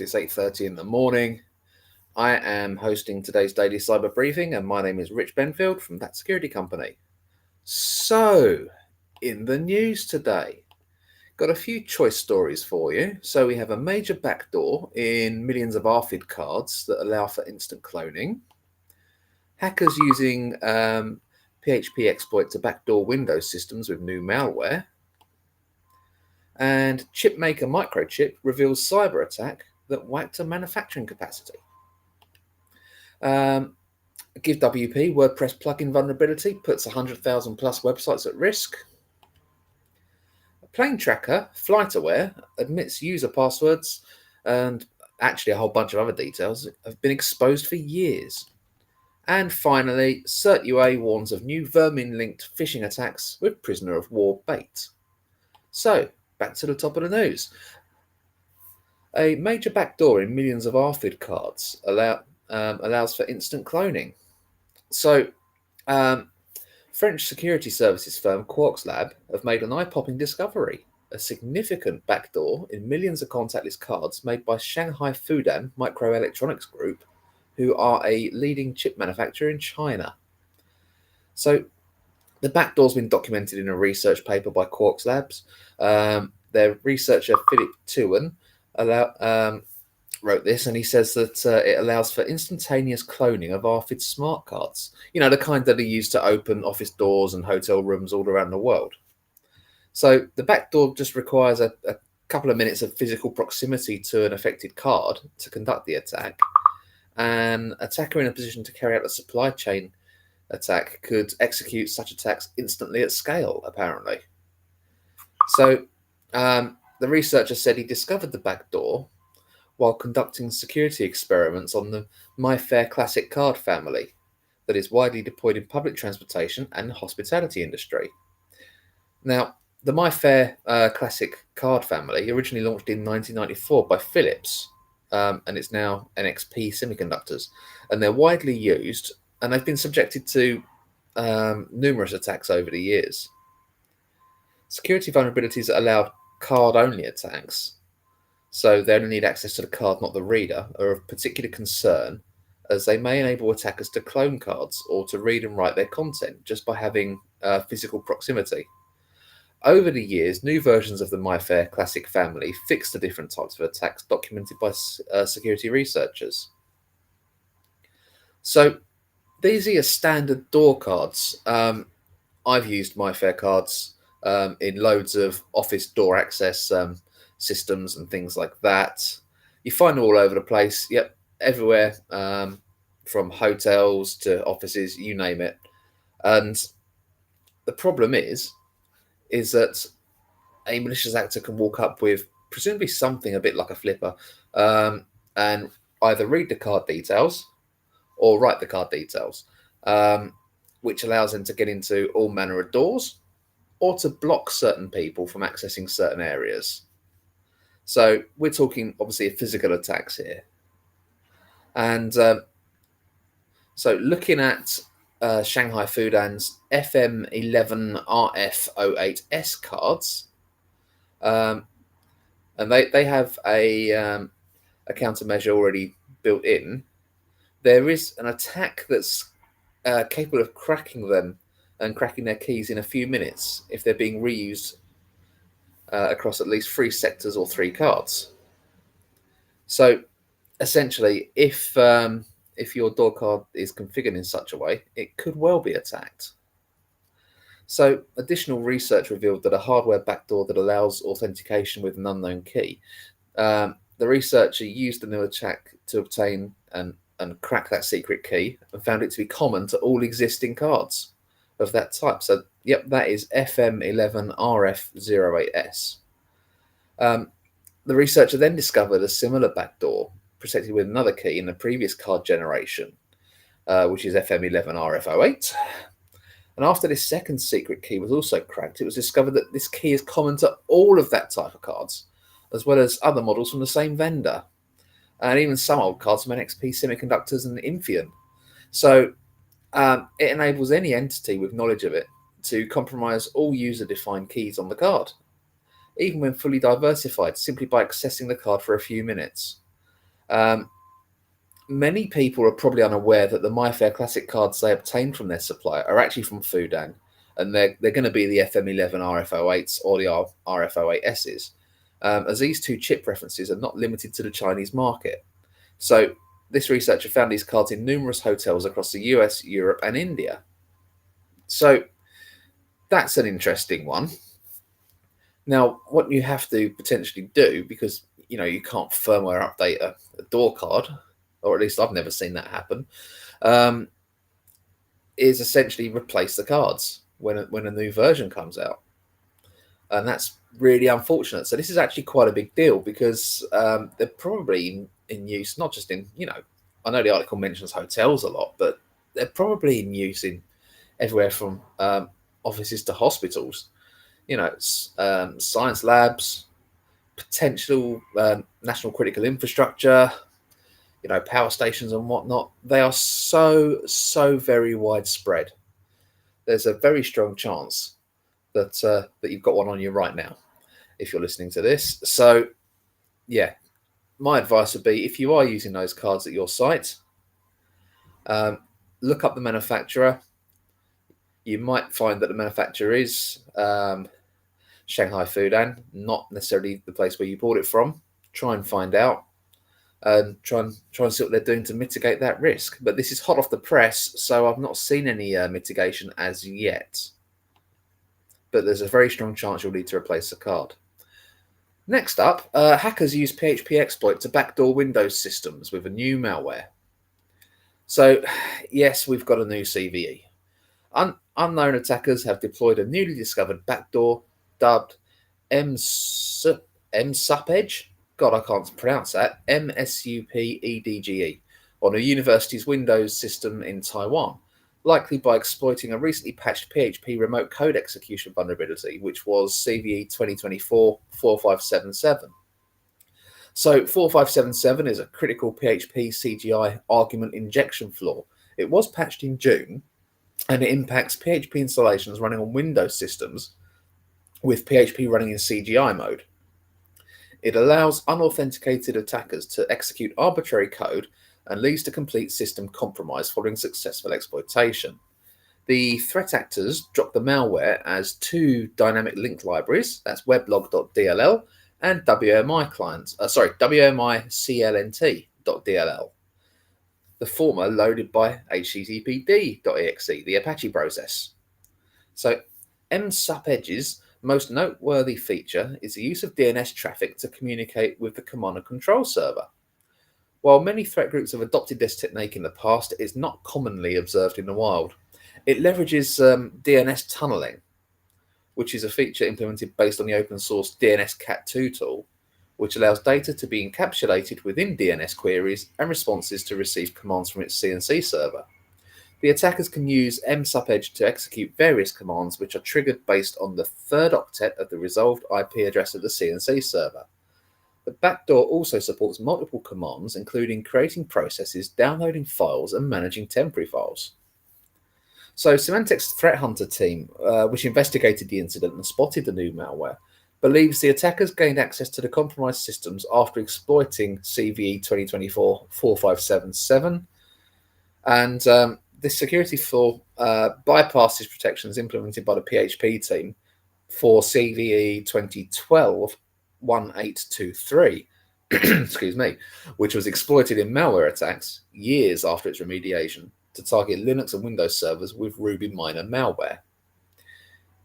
It's 8:30 in the morning. I am hosting today's daily cyber briefing, and my name is Rich Benfield from That Security Company. So, in the news today, got a few choice stories for you. So, we have a major backdoor in millions of ARFID cards that allow for instant cloning, hackers using PHP exploit to backdoor Windows systems with new malware, and chipmaker Microchip reveals cyber attack that whacked a manufacturing capacity. GiveWP WordPress plugin vulnerability puts 100,000 plus websites at risk. Plane Tracker FlightAware admits user passwords and actually a whole bunch of other details have been exposed for years. And finally, CertUA warns of new vermin-linked phishing attacks with prisoner of war bait. So, back to the top of the news. A major backdoor in millions of ARFID cards allows for instant cloning. So, French security services firm Quarks Lab have made an eye-popping discovery: a significant backdoor in millions of contactless cards made by Shanghai Fudan Microelectronics Group, who are a leading chip manufacturer in China. So, the backdoor's been documented in a research paper by Quarks Labs. Their researcher Philip Tuan wrote this, and he says that it allows for instantaneous cloning of ARFID smart cards. You know, the kind that are used to open office doors and hotel rooms all around the world. So the backdoor just requires a couple of minutes of physical proximity to an affected card to conduct the attack. An attacker in a position to carry out a supply chain attack could execute such attacks instantly at scale, apparently. So the researcher said he discovered the backdoor while conducting security experiments on the MyFair Classic card family that is widely deployed in public transportation and hospitality industry. Now, the MyFair Classic card family originally launched in 1994 by Philips, and it's now NXP Semiconductors, and they're widely used, and they've been subjected to numerous attacks over the years. Security vulnerabilities that allowed card-only attacks, so they only need access to the card, not the reader, are of particular concern, as they may enable attackers to clone cards or to read and write their content just by having physical proximity. Over the years, new versions of the MyFair Classic family fixed the different types of attacks documented by security researchers. So these are your standard door cards. I've used MyFair cards in loads of office door access systems and things like that. You find them all over the place. Yep, everywhere, from hotels to offices, you name it. And the problem is that a malicious actor can walk up with presumably something a bit like a flipper, and either read the card details or write the card details, which allows them to get into all manner of doors or to block certain people from accessing certain areas. So we're talking obviously physical attacks here. And so looking at Shanghai Fudan's FM11RF08S cards, and they have a countermeasure already built in. There is an attack that's capable of cracking them and cracking their keys in a few minutes if they're being reused across at least 3 sectors or 3 cards. So essentially, if your door card is configured in such a way, it could well be attacked. So additional research revealed that a hardware backdoor that allows authentication with an unknown key. The researcher used the new attack to obtain and crack that secret key and found it to be common to all existing cards of that type. So, yep, that is FM11RF08S. The researcher then discovered a similar backdoor protected with another key in the previous card generation, which is FM11RF08. And after this second secret key was also cracked, it was discovered that this key is common to all of that type of cards, as well as other models from the same vendor, and even some old cards from NXP Semiconductors and Infineon. So it enables any entity with knowledge of it to compromise all user-defined keys on the card, even when fully diversified, simply by accessing the card for a few minutes. Um, Many people are probably unaware that the MyFair Classic cards they obtain from their supplier are actually from Fudan, and they're going to be the FM11 RF08s or the RF08Ss, as these two chip references are not limited to the Chinese market. So this researcher found these cards in numerous hotels across the US, Europe, and India. So that's an interesting one. Now, what you have to potentially do, because you can't firmware update a door card, or at least I've never seen that happen, um, is essentially replace the cards when a new version comes out, and that's really unfortunate. So this is actually quite a big deal because they're probably in use not just in I know the article mentions hotels a lot, but they're probably in use in everywhere from offices to hospitals. Science labs, potential national critical infrastructure, power stations and whatnot. They are so very widespread. There's a very strong chance that you've got one on you right now if you're listening to this. So yeah, my advice would be, if you are using those cards at your site, look up the manufacturer. You might find that the manufacturer is Shanghai Fudan, not necessarily the place where you bought it from. Try and find out, and try and see what they're doing to mitigate that risk. But this is hot off the press, so I've not seen any mitigation as yet. But there's a very strong chance you'll need to replace the card. Next up, hackers use PHP exploit to backdoor Windows systems with a new malware. So, yes, we've got a new CVE. Unknown attackers have deployed a newly discovered backdoor dubbed MSUPEDGE. God, I can't pronounce that. MSUPEDGE on a university's Windows system in Taiwan, likely by exploiting a recently patched PHP remote code execution vulnerability, which was CVE 2024-4577. So 4577 is a critical PHP CGI argument injection flaw. It was patched in June, and it impacts PHP installations running on Windows systems with PHP running in CGI mode. It allows unauthenticated attackers to execute arbitrary code and leads to complete system compromise following successful exploitation. The threat actors dropped the malware as two dynamic link libraries, that's weblog.dll and WMI clients, WMI-CLNT.dll. The former loaded by httpd.exe, the Apache process. So MSUPEDGE's most noteworthy feature is the use of DNS traffic to communicate with the command and control server. While many threat groups have adopted this technique in the past, it is not commonly observed in the wild. It leverages DNS tunneling, which is a feature implemented based on the open source DNSCAT2 tool, which allows data to be encapsulated within DNS queries and responses to receive commands from its CNC server. The attackers can use MSUPEDGE to execute various commands which are triggered based on the third octet of the resolved IP address of the CNC server. The backdoor also supports multiple commands, including creating processes, downloading files, and managing temporary files. So Symantec's threat hunter team, which investigated the incident and spotted the new malware, believes the attackers gained access to the compromised systems after exploiting CVE 2024-4577, and this security flaw bypasses protections implemented by the PHP team for CVE 2012-1823, excuse me, which was exploited in malware attacks years after its remediation to target Linux and Windows servers with RubyMiner malware.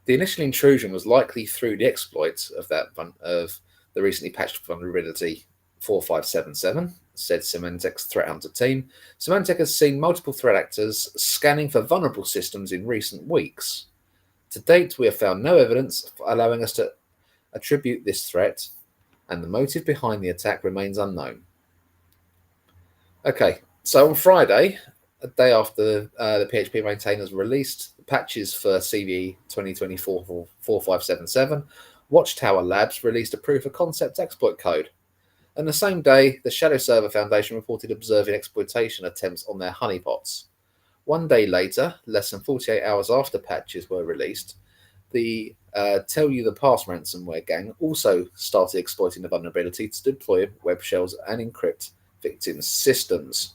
The initial intrusion was likely through the exploit of the recently patched vulnerability 4577, said Symantec's threat hunter team. Symantec has seen multiple threat actors scanning for vulnerable systems in recent weeks. To date, we have found no evidence allowing us to attribute this threat, and the motive behind the attack remains unknown. Okay, so on Friday, a day after the PHP maintainers released patches for CVE 2024-4577, Watchtower Labs released a proof of concept exploit code. And the same day, the Shadow Server Foundation reported observing exploitation attempts on their honeypots. One day later, less than 48 hours after patches were released, the Tell You The Past ransomware gang also started exploiting the vulnerability to deploy web shells and encrypt victims' systems.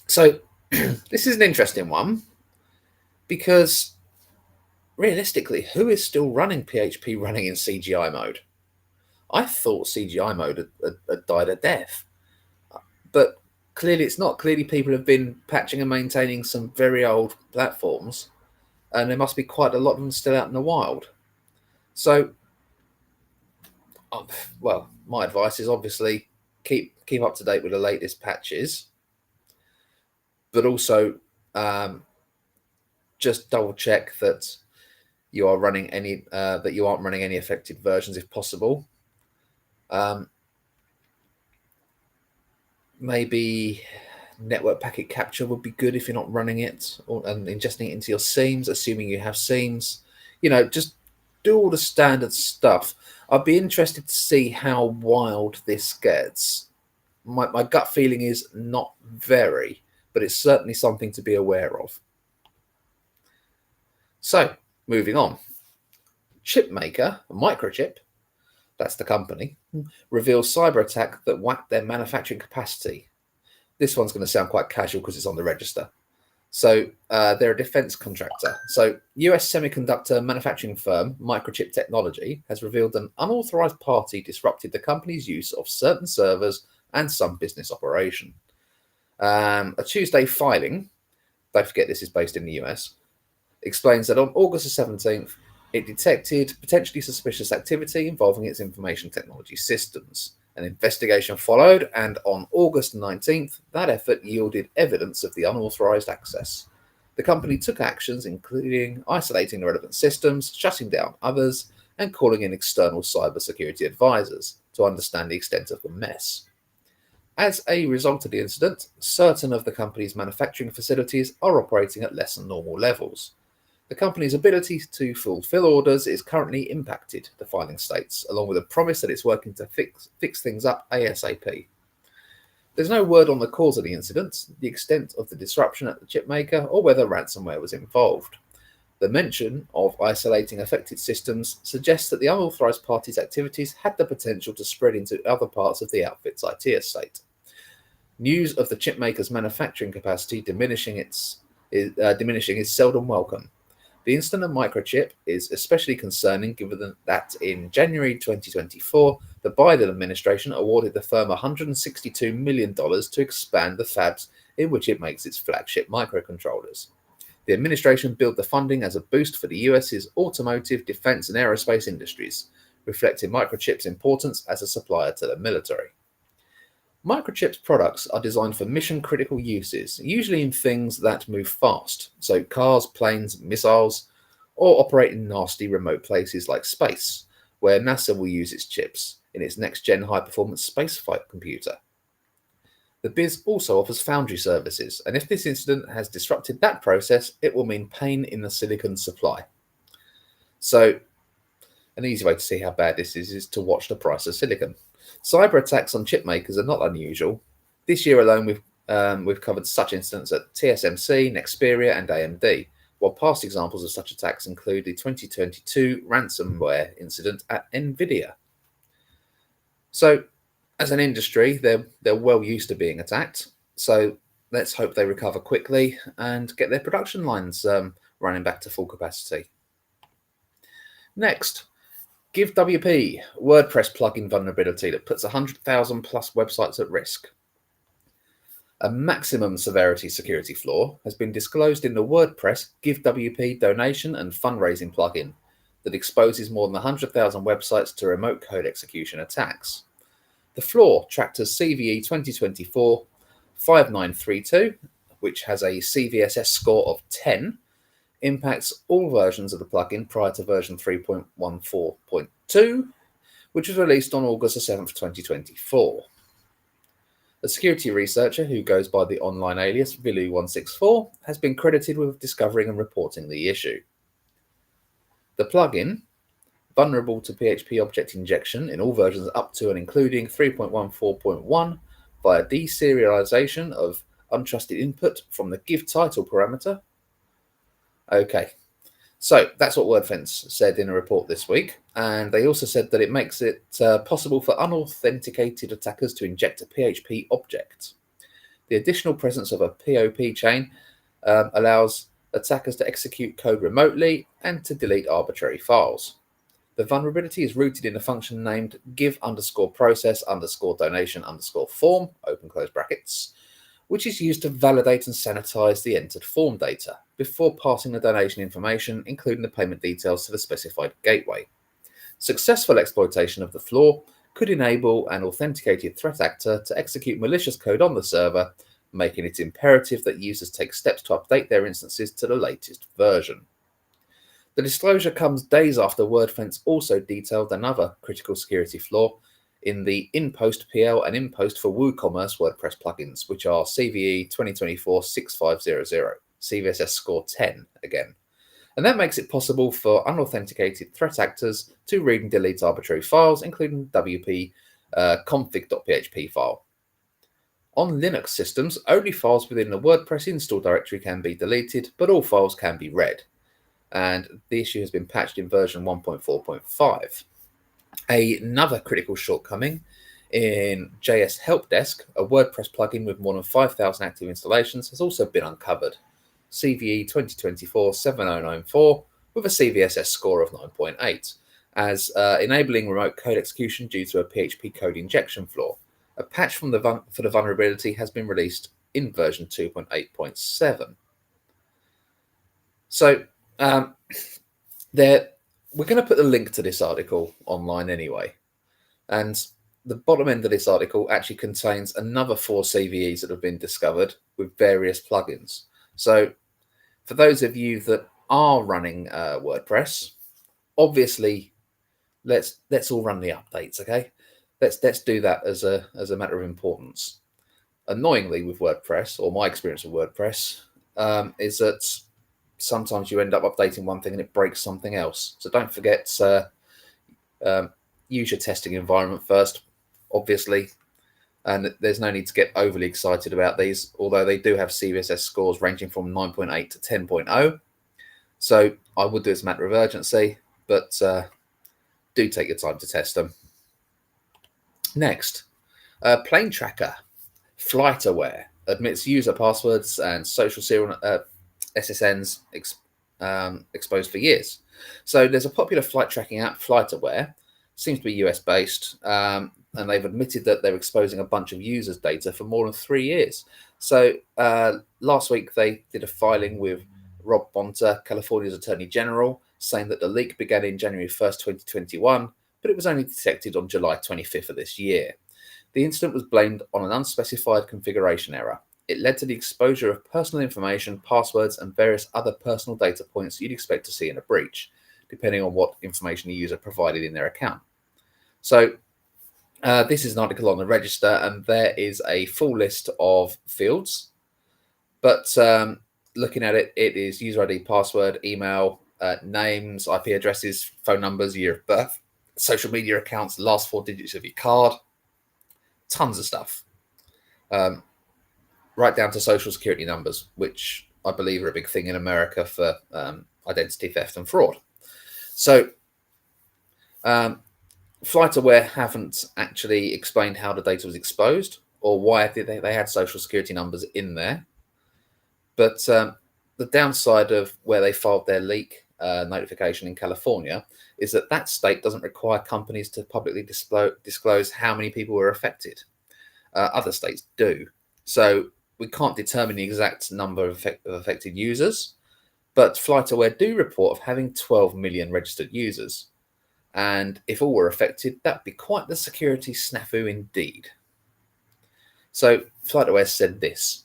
So this is an interesting one because realistically, who is still running PHP running in CGI mode? I thought CGI mode had died a death, but clearly it's not. Clearly, people have been patching and maintaining some very old platforms, and there must be quite a lot of them still out in the wild. So, well, my advice is obviously keep up to date with the latest patches, but also just double check that you are running any that you aren't running any affected versions if possible. Maybe network packet capture would be good if you're not running it and ingesting it into your seams, assuming you have seams. Just do all the standard stuff. I'd be interested to see how wild this gets. My gut feeling is not very, but it's certainly something to be aware of. So, moving on. Chipmaker, Microchip, that's the company, reveals cyber attack that whacked their manufacturing capacity. This one's going to sound quite casual because it's on the register. So they're a defense contractor. So US semiconductor manufacturing firm Microchip Technology has revealed an unauthorized party disrupted the company's use of certain servers and some business operation. A Tuesday filing, don't forget this is based in the US, explains that on August the 17th, it detected potentially suspicious activity involving its information technology systems. An investigation followed, and on August 19th, that effort yielded evidence of the unauthorized access. The company took actions including isolating the relevant systems, shutting down others, and calling in external cybersecurity advisors to understand the extent of the mess. As a result of the incident, certain of the company's manufacturing facilities are operating at less than normal levels. The company's ability to fulfill orders is currently impacted, the filing states, along with a promise that it's working to fix things up ASAP. There's no word on the cause of the incident, the extent of the disruption at the chipmaker, or whether ransomware was involved. The mention of isolating affected systems suggests that the unauthorized party's activities had the potential to spread into other parts of the outfit's IT estate. News of the chipmaker's manufacturing capacity diminishing is seldom welcome. The incident of Microchip is especially concerning given that in January 2024, the Biden administration awarded the firm $162 million to expand the fabs in which it makes its flagship microcontrollers. The administration billed the funding as a boost for the US's automotive, defense, and aerospace industries, reflecting Microchip's importance as a supplier to the military. Microchip's products are designed for mission-critical uses, usually in things that move fast, so cars, planes, missiles, or operate in nasty remote places like space, where NASA will use its chips in its next-gen high-performance spaceflight computer. The biz also offers foundry services, and if this incident has disrupted that process, it will mean pain in the silicon supply. So, an easy way to see how bad this is to watch the price of silicon. Cyber attacks on chip makers are not unusual. This year alone, we've covered such incidents at TSMC, Nexperia, and AMD, while past examples of such attacks include the 2022 ransomware incident at NVIDIA. So, as an industry, they're well used to being attacked. So let's hope they recover quickly and get their production lines running back to full capacity. Next, GiveWP, WordPress plugin vulnerability that puts 100,000 plus websites at risk. A maximum severity security flaw has been disclosed in the WordPress GiveWP donation and fundraising plugin that exposes more than 100,000 websites to remote code execution attacks. The flaw, tracked as CVE 2024-5932, which has a CVSS score of 10, impacts all versions of the plugin prior to version 3.14.2, which was released on August 7th, 2024. A security researcher who goes by the online alias Vilu164 has been credited with discovering and reporting the issue. The plugin, vulnerable to PHP object injection in all versions up to and including 3.14.1 via deserialization of untrusted input from the give title parameter. Okay, So that's what WordFence said in a report this week. And they also said that it makes it possible for unauthenticated attackers to inject a PHP object. The additional presence of a POP chain allows attackers to execute code remotely and to delete arbitrary files. The vulnerability is rooted in a function named give underscore process underscore donation underscore form, open close brackets, which is used to validate and sanitize the entered form data before passing the donation information, including the payment details, to the specified gateway. Successful exploitation of the flaw could enable an authenticated threat actor to execute malicious code on the server, making it imperative that users take steps to update their instances to the latest version. The disclosure comes days after WordFence also detailed another critical security flaw in the InPost PL and InPost for WooCommerce WordPress plugins, which are CVE 2024-6500, CVSS score 10 again. And that makes it possible for unauthenticated threat actors to read and delete arbitrary files, including WP config.php file. On Linux systems, only files within the WordPress install directory can be deleted, but all files can be read. And the issue has been patched in version 1.4.5. Another critical shortcoming in JS Help Desk, a WordPress plugin with more than 5,000 active installations, has also been uncovered. CVE 2024-7094 with a CVSS score of 9.8, as enabling remote code execution due to a PHP code injection flaw. A patch for the vulnerability has been released in version 2.8.7. So we're going to put the link to this article online anyway. And the bottom end of this article actually contains another 4 CVEs that have been discovered with various plugins. So for those of you that are running WordPress, obviously let's all run the updates, okay? Let's do that as a matter of importance. Annoyingly with WordPress, or my experience with WordPress, is that sometimes you end up updating one thing and it breaks something else. So don't forget, use your testing environment first, obviously. And there's no need to get overly excited about these, although they do have CVSS scores ranging from 9.8 to 10.0. So I would do it as a matter of urgency, but do take your time to test them. Next, Plane Tracker, FlightAware, admits user passwords and social serial SSNs exposed for years. So there's a popular flight tracking app, FlightAware, seems to be US based, and they've admitted that they're exposing a bunch of users' data for more than 3 years. So last week they did a filing with Rob Bonta, California's Attorney General, saying that the leak began in January 1st, 2021, but it was only detected on July 25th of this year. The incident was blamed on an unspecified configuration error. It led to the exposure of personal information, passwords, and various other personal data points you'd expect to see in a breach, depending on what information the user provided in their account. So this is an article on the Register, and there is a full list of fields. But looking at it, it is user ID, password, email, names, IP addresses, phone numbers, year of birth, social media accounts, last 4 digits of your card, tons of stuff. Right down to social security numbers, which I believe are a big thing in America for identity theft and fraud. So FlightAware haven't actually explained how the data was exposed or why they had social security numbers in there. But the downside of where they filed their leak notification in California is that state doesn't require companies to publicly disclose how many people were affected. Other states do. So we can't determine the exact number of affected users, but FlightAware do report of having 12 million registered users. And if all were affected, that'd be quite the security snafu indeed. So FlightAware said this: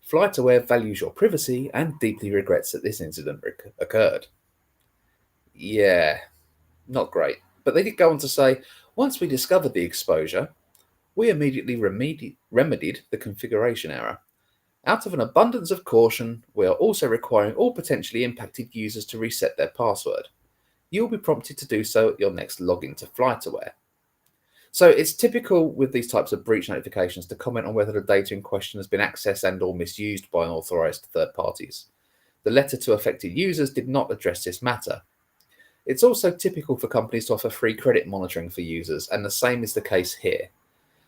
FlightAware values your privacy and deeply regrets that this incident occurred. Yeah, not great. But they did go on to say, once we discovered the exposure, we immediately remedied the configuration error. Out of an abundance of caution, we are also requiring all potentially impacted users to reset their password. You will be prompted to do so at your next login to FlightAware. So it's typical with these types of breach notifications to comment on whether the data in question has been accessed and or misused by unauthorized third parties. The letter to affected users did not address this matter. It's also typical for companies to offer free credit monitoring for users, and the same is the case here.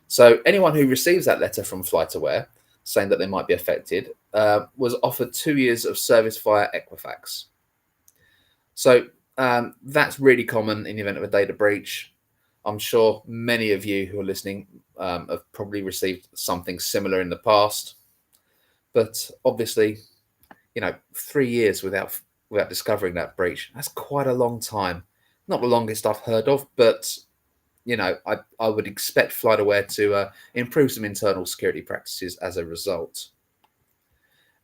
So anyone who receives that letter from FlightAware saying that they might be affected was offered 2 years of service via Equifax. So that's really common in the event of a data breach. I'm sure many of you who are listening have probably received something similar in the past. But obviously, 3 years without discovering that breach, that's quite a long time. Not the longest I've heard of, but I would expect FlightAware to improve some internal security practices as a result.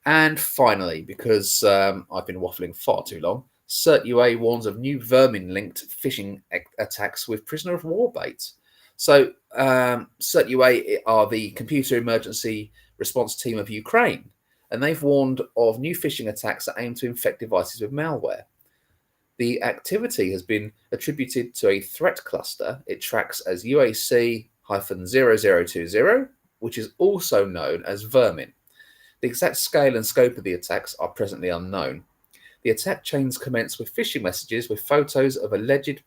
And finally, because I've been waffling far too long, CertUA warns of new vermin-linked phishing attacks with prisoner of war bait. So CertUA are the computer emergency response team of Ukraine, and they've warned of new phishing attacks that aim to infect devices with malware. The activity has been attributed to a threat cluster it tracks as UAC-0020, which is also known as vermin. The exact scale and scope of the attacks are presently unknown. The attack chains commence with phishing messages with photos of alleged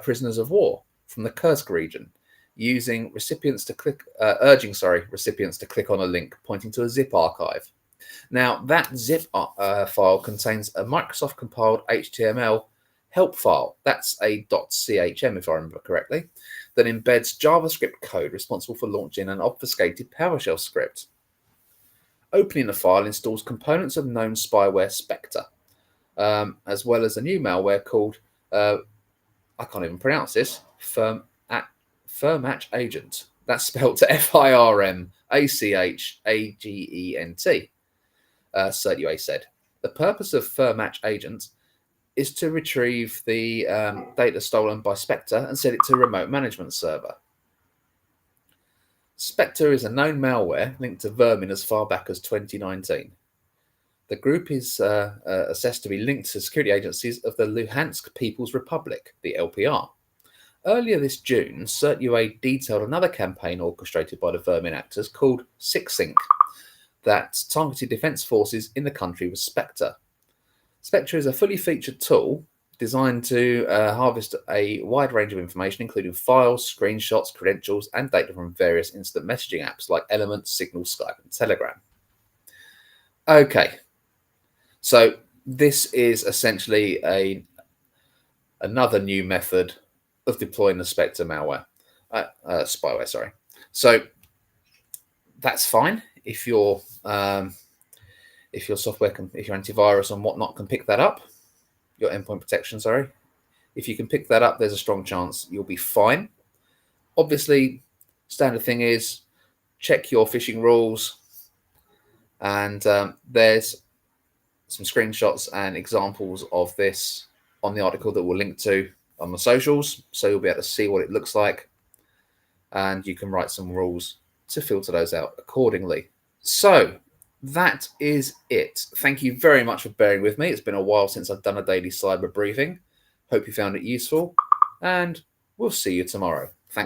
prisoners of war from the Kursk region, urging recipients to click on a link pointing to a zip archive. Now, that zip file contains a Microsoft-compiled HTML help file, that's a .chm if I remember correctly, that embeds JavaScript code responsible for launching an obfuscated PowerShell script. Opening the file installs components of known spyware Spectre, as well as a new malware called, I can't even pronounce this, Firmatch Agent. That's spelled FIRMACHAGENT. CertUA said. The purpose of Firmatch Agent is to retrieve the data stolen by Spectre and send it to a remote management server. Spectre is a known malware linked to vermin as far back as 2019. The group is assessed to be linked to security agencies of the Luhansk People's Republic, the LPR. Earlier this June, CertUA detailed another campaign orchestrated by the vermin actors called SixSync that targeted defence forces in the country with Spectre. Spectre is a fully featured tool designed to harvest a wide range of information, including files, screenshots, credentials, and data from various instant messaging apps like Element, Signal, Skype, and Telegram. Okay, so this is essentially another new method of deploying the Spectre spyware. Sorry. So that's fine if your software if your antivirus and whatnot can pick that up. Your endpoint protection, sorry. If you can pick that up, there's a strong chance you'll be fine. Obviously, standard thing is check your phishing rules. And there's some screenshots and examples of this on the article that we'll link to on the socials. So you'll be able to see what it looks like. And you can write some rules to filter those out accordingly. So that is it. Thank you very much for bearing with me. It's been a while since I've done a daily cyber briefing. Hope you found it useful, and we'll see you tomorrow.